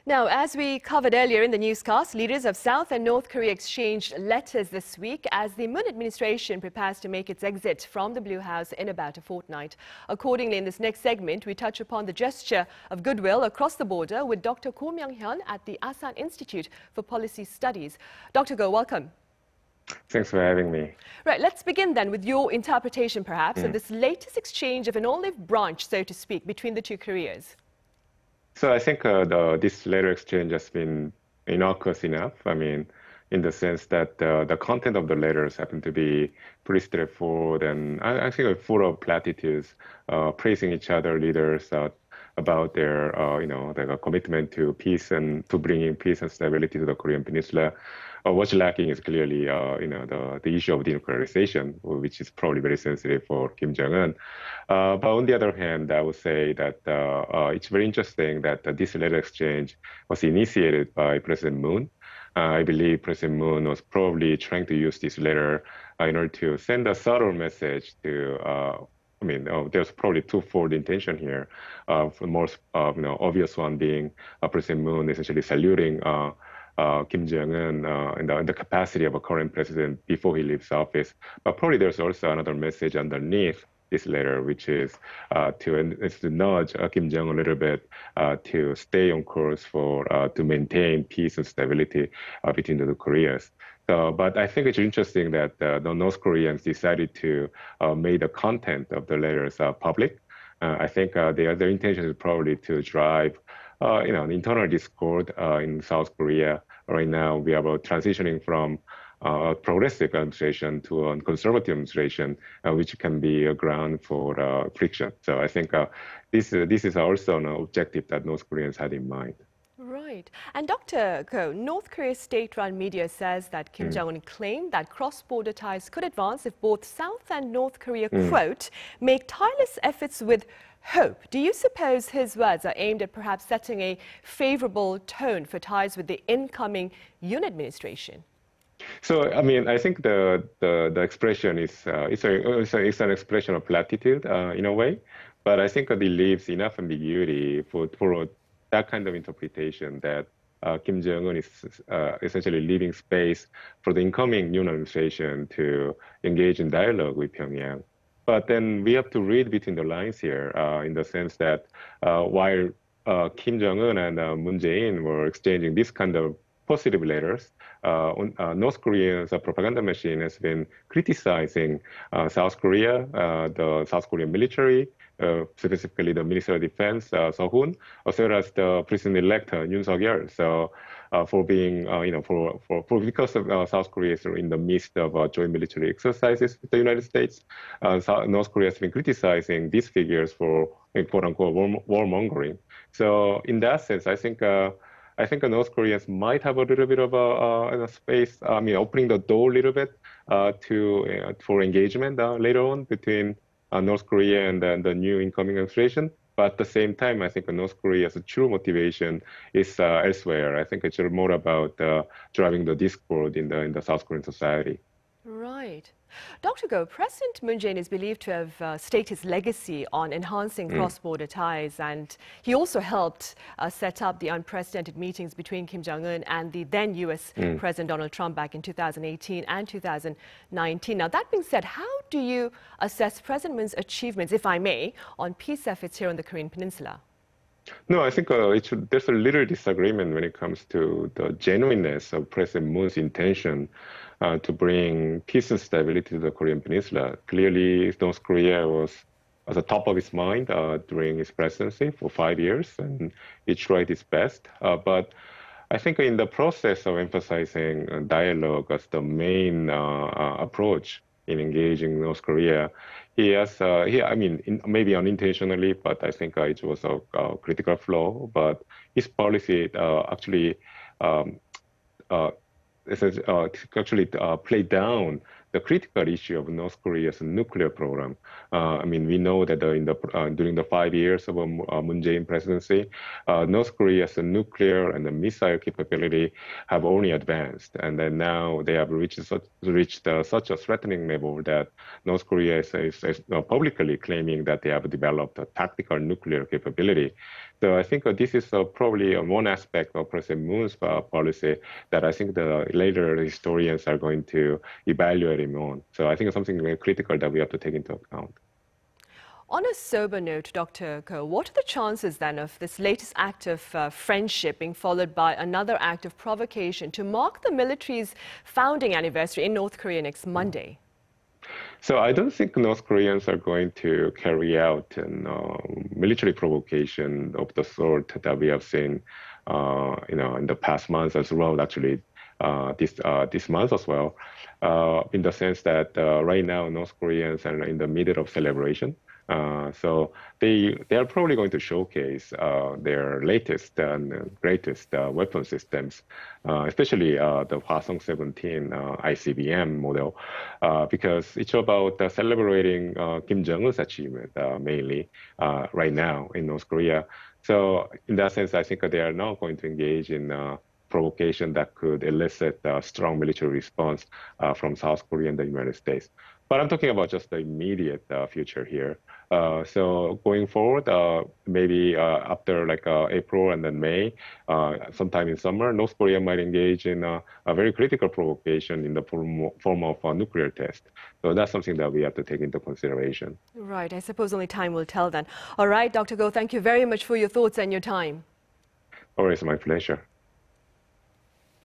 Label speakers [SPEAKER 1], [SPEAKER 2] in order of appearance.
[SPEAKER 1] Now, as we covered earlier in the newscast, leaders of South and North Korea exchanged letters this week as the Moon administration prepares to make its exit from the Blue House in about a fortnight. Accordingly, in this next segment, we touch upon the gesture of goodwill across the border with Dr. GO MYONG-HYUN at the Asan Institute for Policy Studies. Dr. Go, welcome.
[SPEAKER 2] Thanks for having me.
[SPEAKER 1] Right, let's begin then with your interpretation, perhaps, of this latest exchange of an olive branch, so to speak, between the two Koreas.
[SPEAKER 2] So I think this letter exchange has been innocuous enough. I mean, in the sense that the content of the letters happen to be pretty straightforward and I think full of platitudes, praising each other leaders about their, their commitment to peace and to bringing peace and stability to the Korean Peninsula. What's lacking is clearly, the issue of denuclearization, which is probably very sensitive for Kim Jong-un. But on the other hand, I would say that it's very interesting that this letter exchange was initiated by President Moon. I believe President Moon was probably trying to use this letter in order to send a subtle message to there's probably twofold intention here. The most obvious one being President Moon essentially saluting Kim Jong-un in the capacity of a current president before he leaves office. But probably there's also another message underneath this letter, which is to nudge Kim Jong-un a little bit to stay on course to maintain peace and stability between the two Koreas. But I think it's interesting that the North Koreans decided to make the content of the letters public. I think their intention is probably to drive an internal discord in South Korea. Right now, we are transitioning from a progressive administration to a conservative administration, which can be a ground for friction. So I think this is also an objective that North Koreans had in mind.
[SPEAKER 1] Right. And Dr. Ko, North Korea's state-run media says that Kim Jong-un claimed that cross-border ties could advance if both South and North Korea, quote, make tireless efforts with hope. Do you suppose his words are aimed at perhaps setting a favorable tone for ties with the incoming Yoon administration?
[SPEAKER 2] So, I mean, I think the expression is it's an expression of platitude in a way, but I think it leaves enough ambiguity for that kind of interpretation that Kim Jong-un is essentially leaving space for the incoming Yoon administration to engage in dialogue with Pyongyang. But then we have to read between the lines here in the sense that while Kim Jong-un and Moon Jae-in were exchanging this kind of positive letters, North Korea's propaganda machine has been criticizing South Korea, the South Korean military, specifically the Minister of Defense, Seo-hun, as well as the President-elect Yoon Suk-yeol. So, for being, because of South Korea is in the midst of joint military exercises with the United States, North Korea has been criticizing these figures for quote-unquote warmongering. So, in that sense, I think North Koreans might have a little bit of a space, opening the door a little bit for engagement later on between North Korea and the new incoming administration. But at the same time, I think North Korea's true motivation is elsewhere. I think it's more about driving the discord in the South Korean society.
[SPEAKER 1] Right. Dr. Go, President Moon Jae-in is believed to have staked his legacy on enhancing cross-border ties, and he also helped set up the unprecedented meetings between Kim Jong-un and the then U.S. President Donald Trump back in 2018 and 2019. Now, that being said, how do you assess President Moon's achievements, if I may, on peace efforts here on the Korean Peninsula?
[SPEAKER 2] No, I think there's a little disagreement when it comes to the genuineness of President Moon's intention to bring peace and stability to the Korean Peninsula. Clearly, North Korea was at the top of his mind during his presidency for 5 years, and he tried his best. But I think in the process of emphasizing dialogue as the main approach in engaging North Korea, he has, maybe unintentionally, but I think it was a critical flaw. But his policy actually played down the critical issue of North Korea's nuclear program. I mean, we know that during the 5 years of Moon Jae-in presidency, North Korea's nuclear and the missile capability have only advanced, and then now they have reached such a threatening level that North Korea is publicly claiming that they have developed a tactical nuclear capability. So I think this is probably one aspect of President Moon's policy that I think the later historians are going to evaluate him on. So I think it's something very critical that we have to take into account.
[SPEAKER 1] On a sober note, Dr. Ko, what are the chances then of this latest act of friendship being followed by another act of provocation to mark the military's founding anniversary in North Korea next Monday?
[SPEAKER 2] So I don't think North Koreans are going to carry out military provocation of the sort that we have seen, in the past months as well. Actually, this month as well, in the sense that right now North Koreans are in the middle of celebration. So they are probably going to showcase their latest and greatest weapon systems, especially the Hwasong 17 ICBM model, because it's about celebrating Kim Jong-un's achievement mainly right now in North Korea. So in that sense, I think they are now going to engage in provocation that could elicit a strong military response from South Korea and the United States. But I'm talking about just the immediate future here. So going forward, maybe after like April and then May, sometime in summer, North Korea might engage in a very critical provocation in the form of a nuclear test. So that's something that we have to take into consideration.
[SPEAKER 1] Right. I suppose only time will tell then. All right, Dr. Go, thank you very much for your thoughts and your time.
[SPEAKER 2] Always my pleasure.